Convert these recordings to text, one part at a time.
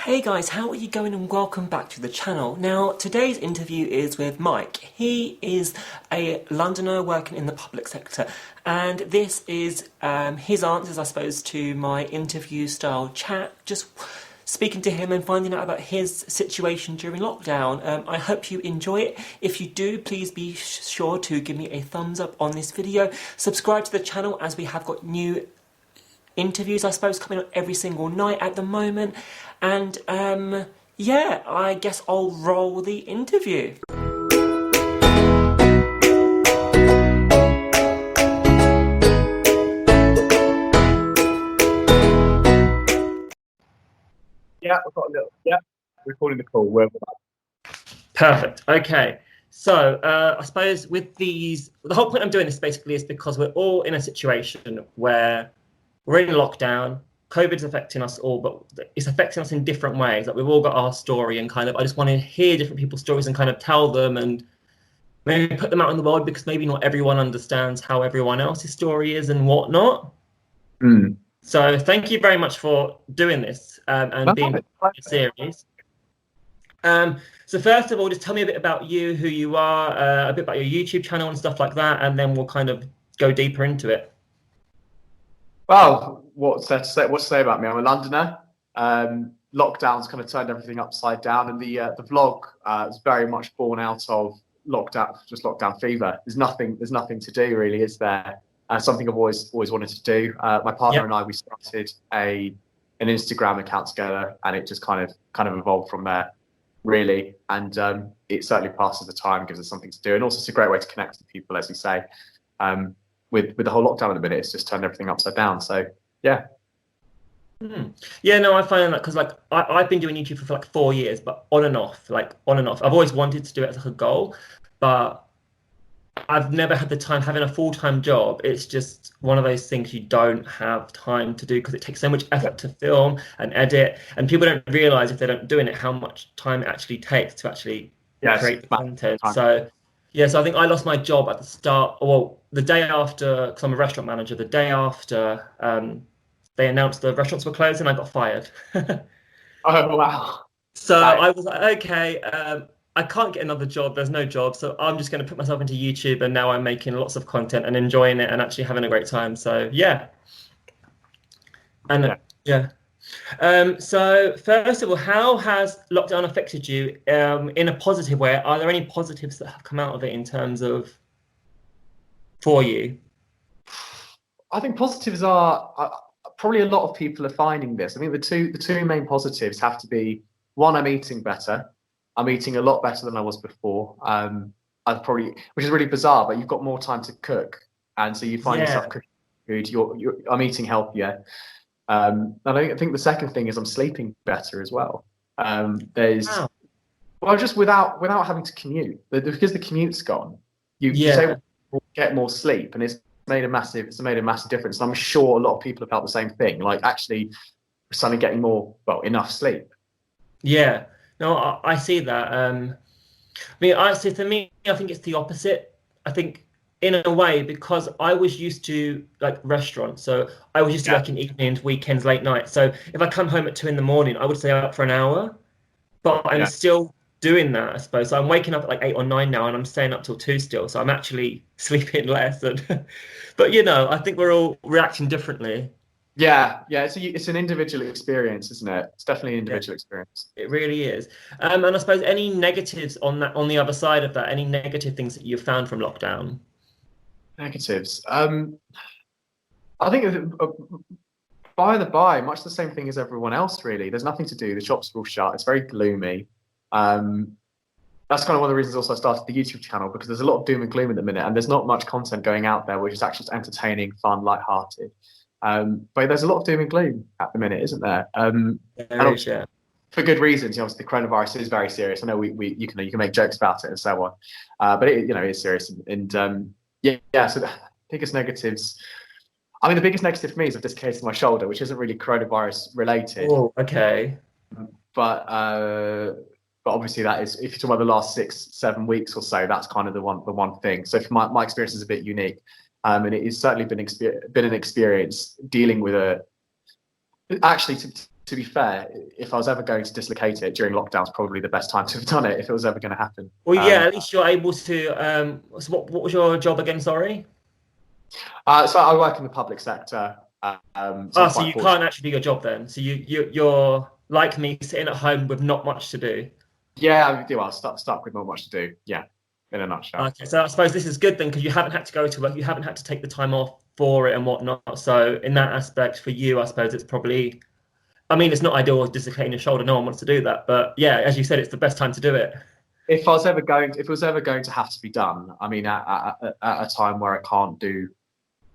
Hey guys, how are you going and welcome back to the channel. Now, today's interview is with Mike. He is a Londoner working in the public sector, and this is his answers, I suppose, to my interview style chat, just speaking to him and finding out about his situation during lockdown. I hope you enjoy it. If you do, please be sure to give me a thumbs up on this video. Subscribe to the channel as we have got new interviews, I suppose, coming up every single night at the moment. And yeah, I guess I'll roll the interview. Yeah, we've got a little. Yeah, recording the call. We're Perfect. Okay. So I suppose with these, the whole point I'm doing this basically is because we're all in a situation where we're in lockdown. COVID's affecting us all, but it's affecting us in different ways. Like, we've all got our story, and kind of I just want to hear different people's stories and kind of tell them and maybe put them out in the world, because maybe not everyone understands how everyone else's story is and whatnot. So thank you very much for doing this and being part of the series. So first of all, just tell me a bit about you, who you are, a bit about your YouTube channel and stuff like that, and then we'll kind of go deeper into it. Well, what's to say about me? I'm a Londoner. Lockdown's kind of turned everything upside down, and the vlog is very much born out of lockdown, just lockdown fever. There's nothing to do really, is there? Something I've always wanted to do. My partner and I, we started an Instagram account together, and it just kind of evolved from there, really. And it certainly passes the time, gives us something to do, and also it's a great way to connect with people, as you say. With the whole lockdown at the minute, it's just turned everything upside down. So yeah. Yeah, no, I find that because I've been doing YouTube for like 4 years, but on and off. I've always wanted to do it as like a goal, but I've never had the time. Having a full-time job, it's just one of those things you don't have time to do, because it takes so much effort to film and edit, and people don't realize, if they don't doing it, how much time it actually takes to actually create the content. So yeah, so I think I lost my job at the start, well, the day after, because I'm a restaurant manager, the day after they announced the restaurants were closing, I got fired. Oh, wow. So I was like, okay, I can't get another job, there's no job, so I'm just going to put myself into YouTube, and now I'm making lots of content and enjoying it and actually having a great time. So yeah. And yeah. So first of all, how has lockdown affected you in a positive way? Are there any positives that have come out of it in terms of for you? I think positives are probably a lot of people are finding this. I think the two main positives have to be, one, I'm eating better. I'm eating a lot better than I was before. I've probably, which is really bizarre, but you've got more time to cook, and so you find yourself cooking food. I'm eating healthier. And I think the second thing is I'm sleeping better as well. Just without having to commute, because the commute's gone, you're able to get more sleep, and it's made a massive difference. And I'm sure a lot of people have felt the same thing, like actually suddenly getting enough sleep. Yeah, no, I see that. I mean, for me, I think it's the opposite. I think, in a way, because I was used to like restaurants, so I was used to working evenings, weekends, late nights. So if I come home at 2 in the morning, I would stay up for an hour, but I'm still doing that, I suppose. So I'm waking up at like 8 or 9 now, and I'm staying up till 2 still. So I'm actually sleeping less. But I think we're all reacting differently. Yeah, it's an individual experience, isn't it? It's definitely an individual experience. It really is. And I suppose any negatives on the other side of that, any negative things that you've found from lockdown? Negatives. I think by the by, much the same thing as everyone else, really. There's nothing to do. The shops are all shut. It's very gloomy. That's kind of one of the reasons also I started the YouTube channel, because there's a lot of doom and gloom at the minute, and there's not much content going out there which is actually entertaining, fun, lighthearted. But there's a lot of doom and gloom at the minute, isn't there? For good reasons. Obviously, the coronavirus is very serious. I know you can make jokes about it and so on, but it is serious. And so the biggest negatives. I mean, the biggest negative for me is I've dislocated my shoulder, which isn't really coronavirus related. Oh, okay. But obviously that is, if you're talking about the last 6-7 weeks or so, that's kind of the one thing. So for my experience is a bit unique. And it has certainly been an experience dealing with actually, to to be fair, if I was ever going to dislocate it during lockdown's probably the best time to have done it if it was ever going to happen. Well, yeah, at least you're able to. So what was your job again? Sorry. So I work in the public sector. So you can't actually do your job then. So you're like me, sitting at home with not much to do. Yeah, I do. I'm stuck with not much to do. Yeah, in a nutshell. Okay, so I suppose this is good then because you haven't had to go to work, you haven't had to take the time off for it and whatnot. So in that aspect, for you, I suppose it's probably. I mean, it's not ideal dislocating your shoulder. No one wants to do that, but yeah, as you said, it's the best time to do it. If it was ever going to have to be done, I mean, at a time where it can't do,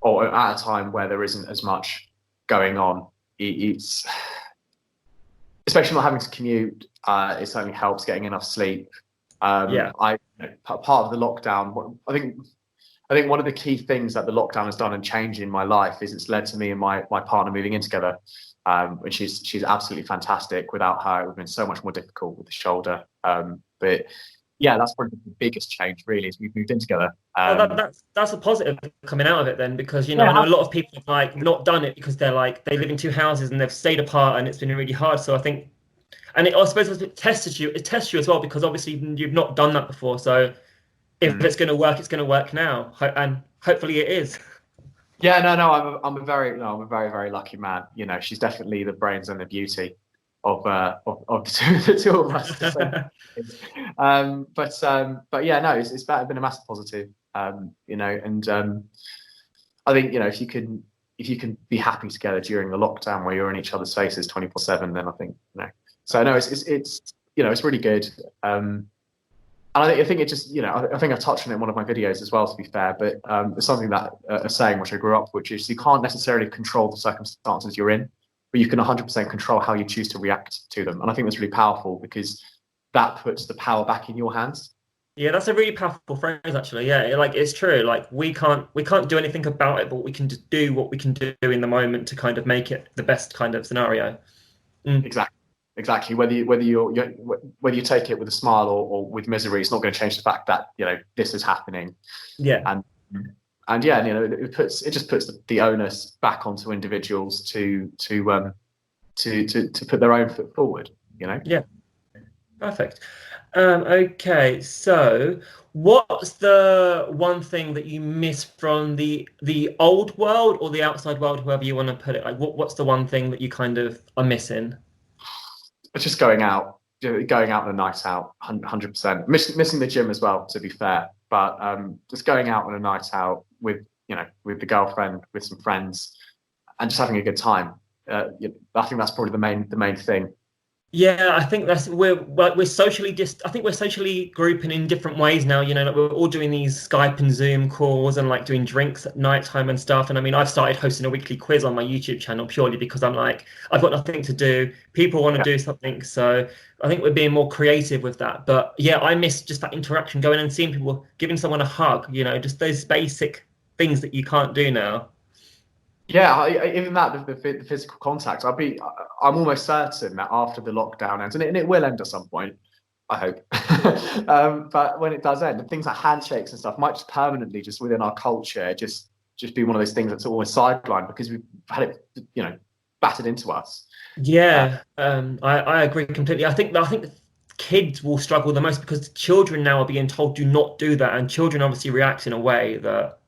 or at a time where there isn't as much going on, it's especially not having to commute. It certainly helps getting enough sleep. Part of the lockdown, I think one of the key things that the lockdown has done and changed in my life is it's led to me and my partner moving in together. And she's absolutely fantastic. Without her, it would have been so much more difficult with the shoulder. But yeah, that's probably the biggest change really is we've moved in together. That's a positive coming out of it then, because I know a lot of people have like not done it because they're like they live in two houses and they've stayed apart and it's been really hard. So I think, and I suppose it tests you as well because obviously you've not done that before. So if it's going to work, it's going to work now, and hopefully it is. Yeah, no, I'm a very very lucky man. She's definitely the brains and the beauty of the two of us. But yeah, no, it's been a massive positive. And I think if you can be happy together during the lockdown where you're in each other's faces 24/7, then I think So no, it's really good. And I think it just, I think I've touched on it in one of my videos as well, to be fair, but it's something that a saying which I grew up with, which is you can't necessarily control the circumstances you're in, but you can 100% control how you choose to react to them. And I think that's really powerful because that puts the power back in your hands. Yeah, that's a really powerful phrase, actually. Yeah, like it's true. Like we can't do anything about it, but we can just do what we can do in the moment to kind of make it the best kind of scenario. Exactly. Whether you take it with a smile or with misery, it's not going to change the fact that this is happening. Yeah. And yeah, it just puts the onus back onto individuals to put their own foot forward. Yeah. Perfect. Okay, so what's the one thing that you miss from the old world or the outside world, however you want to put it? Like, what's the one thing that you kind of are missing? It's just going out on a night out, 100%. Missing the gym as well, to be fair. But just going out on a night out with the girlfriend, with some friends, and just having a good time. I think that's probably the main thing. Yeah, I think we're socially I think we're socially grouping in different ways now. Like we're all doing these Skype and Zoom calls and like doing drinks at night time and stuff. And I mean, I've started hosting a weekly quiz on my YouTube channel purely because I'm like, I've got nothing to do. People want to do something, so I think we're being more creative with that. But yeah, I miss just that interaction, going and seeing people, giving someone a hug. Just those basic things that you can't do now. Yeah, even that, the physical contact. I'm almost certain that after the lockdown ends, and it will end at some point, I hope. But when it does end, things like handshakes and stuff might just permanently, just within our culture, just be one of those things that's always sidelined because we've had it, battered into us. Yeah, I agree completely. I think kids will struggle the most because children now are being told do not do that, and children obviously react in a way that.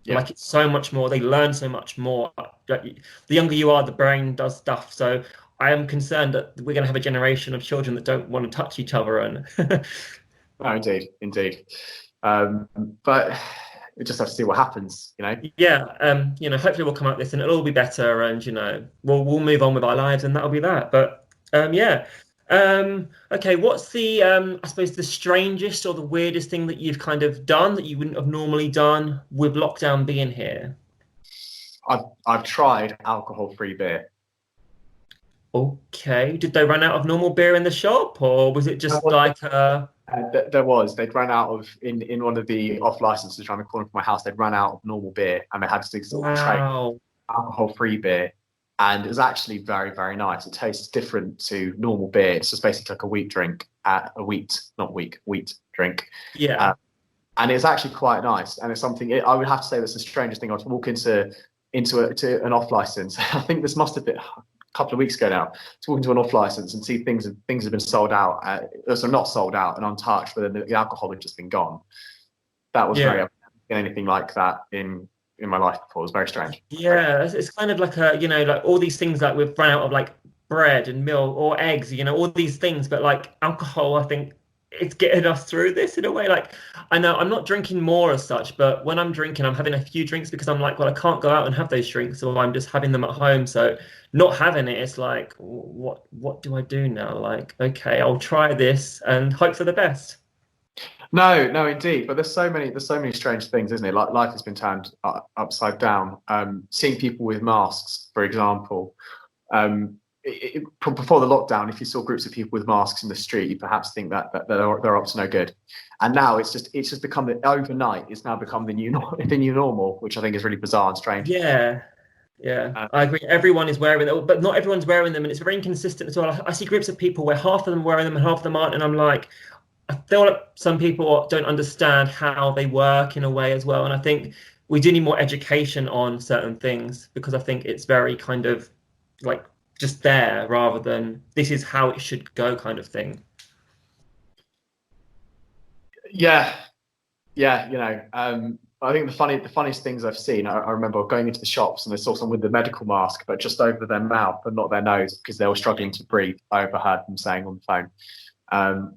Yeah. Like it's so much more, they learn so much more. The younger you are, the brain does stuff. So I am concerned that we're going to have a generation of children that don't want to touch each other. And oh, indeed. But we just have to see what happens, Yeah, hopefully we'll come out with this and it'll all be better, and we'll move on with our lives, and that'll be that. But yeah. Okay, what's the I suppose the strangest or the weirdest thing that you've kind of done that you wouldn't have normally done with lockdown being here? I've tried alcohol-free beer. Okay, did they run out of normal beer in the shop, or was it just like they'd run out of in one of the off licenses around the corner from my house, they'd run out of normal beer and they had to sort of trade alcohol-free beer. And it was actually very, very nice. It tastes different to normal beer. It's just basically like a wheat drink, wheat drink. Yeah. And it's actually quite nice. And it's something I would have to say that's the strangest thing. I was walk into an off license. I think this must have been couple of weeks ago now, to walk into an off license and see things have been sold out, so not sold out and untouched, but the alcohol had just been gone. That was very, I've never seen anything like that in my life before. It was very strange. Yeah, it's kind of like a, like all these things, like we've run out of like bread and milk or eggs, all these things, but like alcohol, I think it's getting us through this in a way. Like, I know I'm not drinking more as such, but when I'm drinking, I'm having a few drinks because I'm like, well, I can't go out and have those drinks, so I'm just having them at home. So not having it, it's like, what do I do now? Like, okay, I'll try this and hope for the best. No, indeed. But there's so many strange things, isn't it? Like life has been turned upside down. Seeing people with masks, for example, before the lockdown, if you saw groups of people with masks in the street, you perhaps think that they're up to no good. And now it's just become overnight. It's now become the new normal, which I think is really bizarre and strange. Yeah. I agree. Everyone is wearing them, but not everyone's wearing them, and it's very inconsistent as well. I see groups of people where half of them are wearing them and half of them aren't, and I'm like, I feel like some people don't understand how they work in a way as well. And I think we do need more education on certain things, because I think it's very kind of like just there rather than this is how it should go kind of thing. Yeah. I think the funniest things I've seen, I remember going into the shops and I saw someone with the medical mask, but just over their mouth and not their nose, because they were struggling to breathe. I overheard them saying on the phone.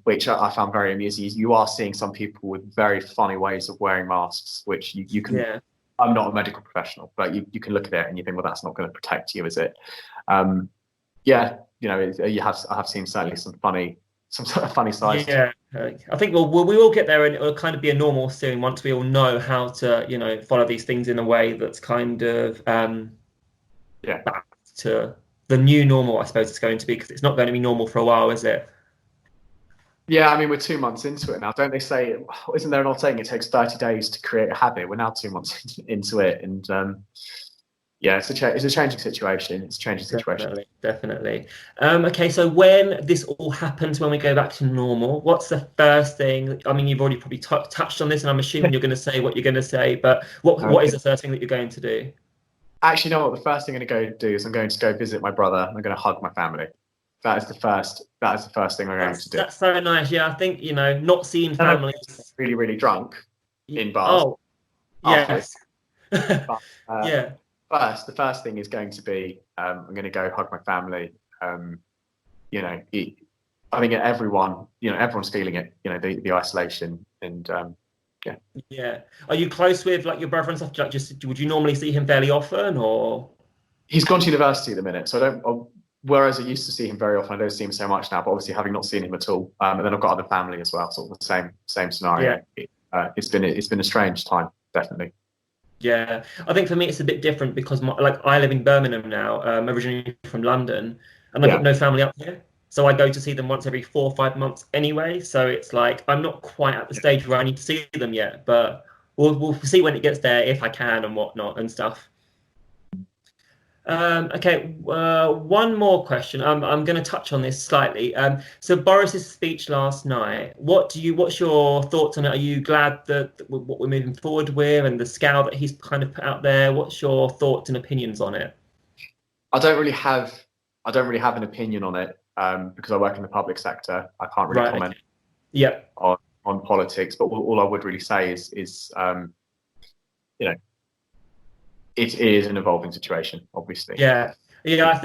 Which I found very amusing. You are seeing some people with very funny ways of wearing masks, which you can. Yeah. I'm not a medical professional, but you can look at it and you think, well, that's not going to protect you, is it? I have seen certainly some sort of funny sides. Yeah, I think we will get there, and it will kind of be a normal soon once we all know how to follow these things in a way that's kind of back to the new normal. I suppose it's going to be, because it's not going to be normal for a while, is it? Yeah, I mean, we're 2 months into it now. Don't they say, isn't there an old saying, it takes 30 days to create a habit? We're now 2 months into it. And it's a changing situation. It's a changing situation. Definitely. Okay, so when this all happens, when we go back to normal, what's the first thing? I mean, you've already probably touched on this, and I'm assuming you're going to say what you're going to say, but what is the first thing that you're going to do? Actually, you know what? The first thing I'm going to go do is I'm going to go visit my brother. I'm going to hug my family. That is the first thing I'm going to do. That's so nice. Yeah, I think, not seeing family. Really, really drunk in bars. Oh, yes. But, yeah. The first thing is going to be I'm going to go hug my family. I think everyone's feeling it. The isolation and yeah. Yeah. Are you close with like your brother and stuff? Like, would you normally see him fairly often, or? He's gone to university at the minute, so whereas I used to see him very often, I don't see him so much now. But obviously, having not seen him at all, and then I've got other family as well, sort of the same scenario. Yeah. It's been a strange time, definitely. Yeah, I think for me it's a bit different because I live in Birmingham now, originally from London, and I've got no family up here, so I go to see them once every 4 or 5 months anyway. So it's like I'm not quite at the stage where I need to see them yet, but we'll see when it gets there, if I can and whatnot and stuff. Okay, one more question. I'm going to touch on this slightly. So Boris's speech last night, what's your thoughts on it? Are you glad that what we're moving forward with and the scale that he's kind of put out there? What's your thoughts and opinions on it? I don't really have an opinion on it because I work in the public sector. I can't really comment. Okay. Yeah. On politics, but all I would really say is it is an evolving situation, obviously. Yeah, I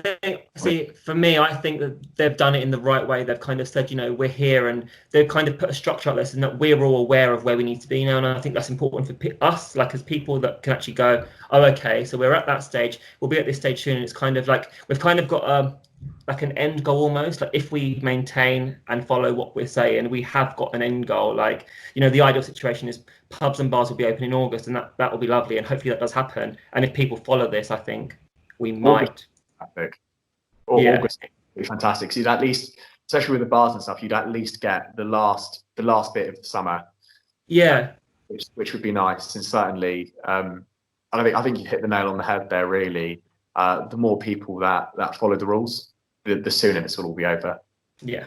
think, for me, I think that they've done it in the right way. They've kind of said, we're here, and they've kind of put a structure out there so that we're all aware of where we need to be now. And I think that's important for us, like as people that can actually go, oh, okay, so we're at that stage. We'll be at this stage soon. And it's kind of like we've kind of got like an end goal almost. Like if we maintain and follow what we're saying, we have got an end goal. Like, the ideal situation is pubs and bars will be open in August, and that will be lovely. And hopefully that does happen. And if people follow this, I think we might. August would be fantastic. So you'd at least, especially with the bars and stuff, you'd at least get the last bit of the summer. Yeah. Which would be nice. And certainly, I think you hit the nail on the head there, really. The more people that follow the rules, the sooner this will all be over. Yeah,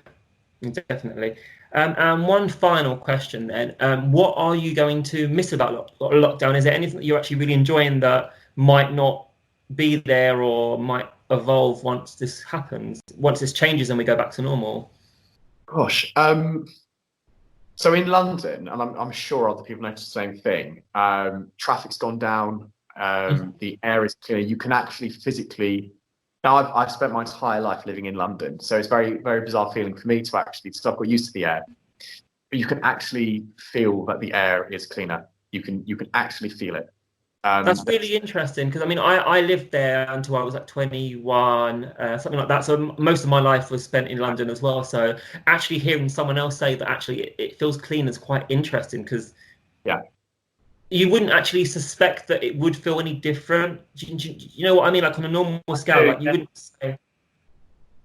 definitely. And one final question then. What are you going to miss about lockdown? Is there anything that you're actually really enjoying that might not be there or might evolve once this happens, once this changes and we go back to normal? Gosh. So in London, and I'm sure other people notice the same thing, traffic's gone down, the air is clear. You can actually physically. Now, I've spent my entire life living in London, so it's very, very bizarre feeling for me to actually, because I've got used to the air, but you can actually feel that the air is cleaner. You can actually feel it. That's really interesting, because I mean, I lived there until I was like 21, something like that. So most of my life was spent in London as well. So actually hearing someone else say that actually it feels clean is quite interesting, because yeah, you wouldn't actually suspect that it would feel any different. You know what I mean? Like on a normal scale, like you wouldn't say.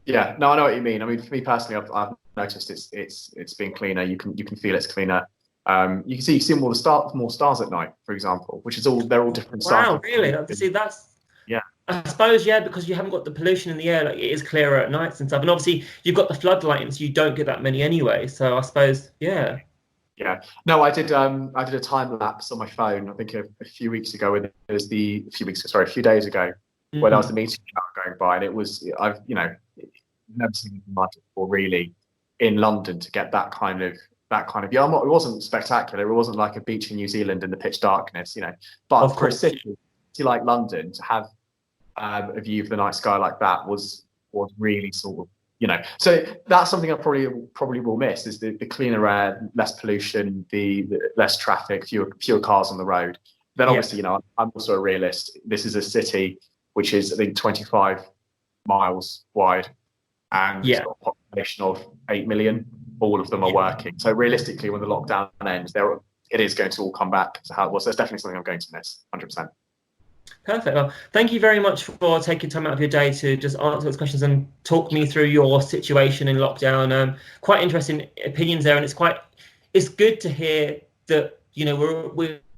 Yeah, no, I know what you mean. I mean, for me personally, I've noticed it's been cleaner. You can feel it's cleaner. You can see more stars at night, for example, which is they're all different stars. Wow, really? See, that's yeah. I suppose, yeah, because you haven't got the pollution in the air, like it is clearer at nights and stuff. And obviously you've got the floodlights, you don't get that many anyway. So I suppose, yeah. Yeah. No, I did a time lapse on my phone, I think a few weeks ago, when there was a few days ago, where there was the meteor shower going by, and it was, I've never seen anything like it before really in London, to get that kind of it wasn't spectacular. It wasn't like a beach in New Zealand in the pitch darkness, but for a city like London to have a view of the night sky like that was really sort of, so that's something I probably will miss, is the cleaner air, less pollution, the less traffic, fewer cars on the road. Then obviously, I'm also a realist. This is a city which is, I think, 25 miles wide, and it's got a population of 8 million. All of them are working. So realistically, when the lockdown ends, it is going to all come back to how it was. So it's definitely something I'm going to miss, 100%. Perfect. Well, thank you very much for taking time out of your day to just answer those questions and talk me through your situation in lockdown. Quite interesting opinions there, and it's good to hear that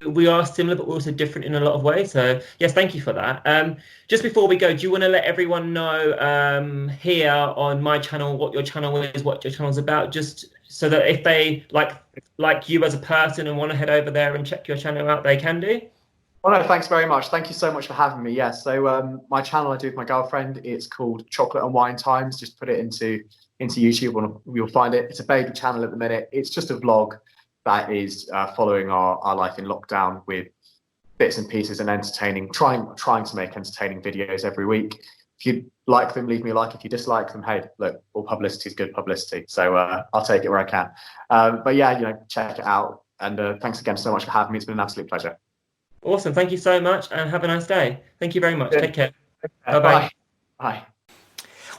we are similar, but we're also different in a lot of ways. So yes, thank you for that. Just before we go, do you want to let everyone know here on my channel what your channel is, what your channel is about, just so that if they like you as a person and want to head over there and check your channel out, they can do? Well, no, thanks very much. Thank you so much for having me. Yeah, so my channel I do with my girlfriend, it's called Chocolate and Wine Times. Just put it into YouTube and you'll find it. It's a baby channel at the minute. It's just a vlog that is following our life in lockdown, with bits and pieces and trying to make entertaining videos every week. If you like them, leave me a like. If you dislike them, hey, look, all publicity is good publicity. So I'll take it where I can. But yeah, check it out. And thanks again so much for having me. It's been an absolute pleasure. Awesome. Thank you so much, and have a nice day. Thank you very much. Good. Take care. Bye-bye. Bye.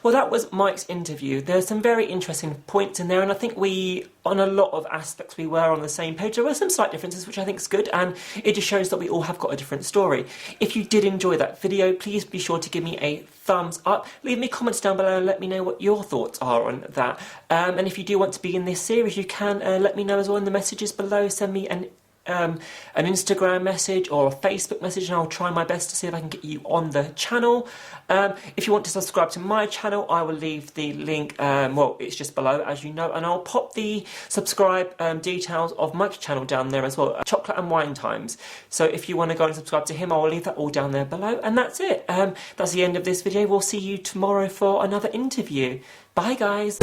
Well, that was Mike's interview. There's some very interesting points in there, and I think on a lot of aspects, we were on the same page. There were some slight differences, which I think is good, and it just shows that we all have got a different story. If you did enjoy that video, please be sure to give me a thumbs up. Leave me comments down below and let me know what your thoughts are on that. And if you do want to be in this series, you can let me know as well in the messages below. Send me an Instagram message or a Facebook message, and I'll try my best to see if I can get you on the channel. If you want to subscribe to my channel, I will leave the link, it's just below, as you know, and I'll pop the subscribe details of Mike's channel down there as well, Chocolate and Wine Times. So if you want to go and subscribe to him, I will leave that all down there below, and that's it. That's the end of this video. We'll see you tomorrow for another interview. Bye, guys.